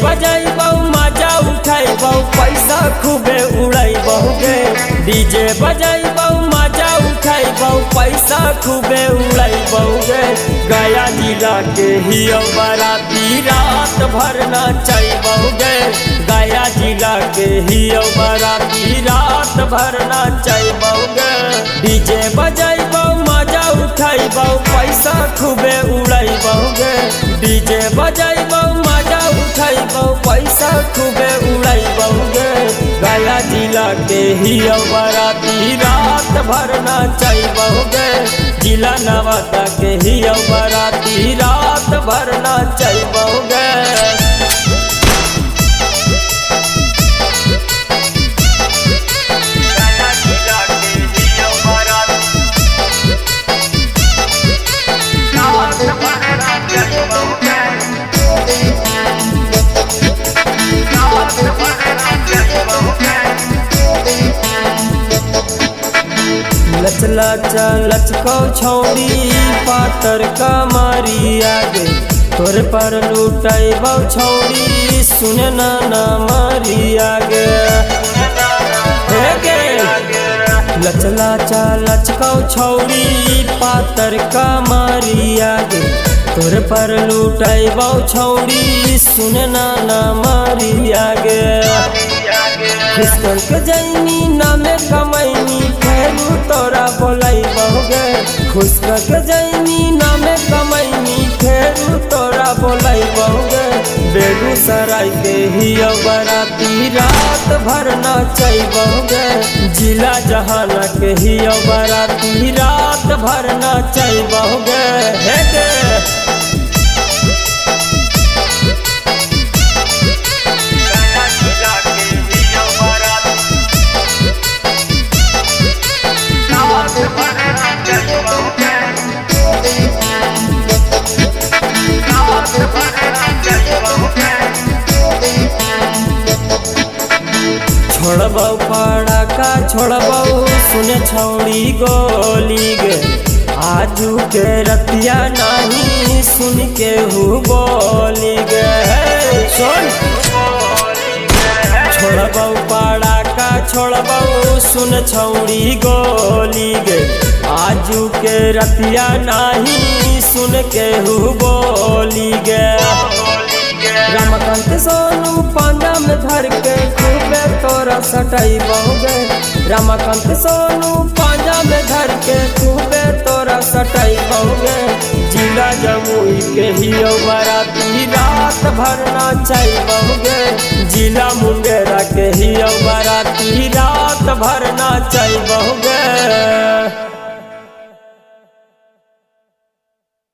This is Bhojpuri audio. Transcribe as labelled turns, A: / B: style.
A: बजाइबौ मजा उठाइबौ पैसा खूबे उड़ाइबौ गे। डीजे बजाइबौ मजा उठाइबौ पैसा खूबे उड़ाइबौ गे। गया जिला के हियो बाराती रात भर नाचैबौ गे। गया जिला के हियो बाराती रात भर नाचैबौ गे। डीजे बजाइबौ मजा उठाइबौ पैसा खूबे उड़ाइबौ गे। डीजे बजाइबौ मजा उठाइबौ पैसा खूबे उड़ाइबौ गे। गया जिला के हियो बाराती रात भर नाचैबौ गे। जिला नवादा के हियो बाराती रात भर नाचैबौ गे। लचला लचको छौड़ी पातर कमारी आगे। तोर पर लुटाइबौ छौड़ी सुन ना मारी आगे। लचला लचको छौड़ी पातर कमारी आगे। तोर पर लुटाइबौ छौड़ी सुन ना मारी आगे। खुशकर के जैनी नामे कमैनी फेरू तोरा बोलाइबौ गे। खुशकर के जैनी नामे कमैनी फेरू तोरा बोलाइबौ गे। बेगूसराय के हियो बाराती रात भर नाचैबौ गे। जिला जहाना के हियो बाराती रात भर नाचैबौ गे। हे गे छोड़बौ पड़ाका छोड़बौ सुने छौड़ी गोली गे। आजू के रतिया नहीं सुन के हु बोली गे। सुन छोड़बौ पड़ाका छोड़बौ सुन छौड़ी गोली गे। आजू के रतिया नहीं सुन के हु बोली गे। रमाकांत सोनू पांजा में धर के खूबे तोरा सटाइबौ गे। रमाकांत सोनू पांजा में धर के खूबे तोरा सटाइबौ गे। जिला जमुई के हियो बाराती रात भर नाचैबौ गे। जिला मुंगेरा के हियो बाराती रात भर नाचैबौ गे।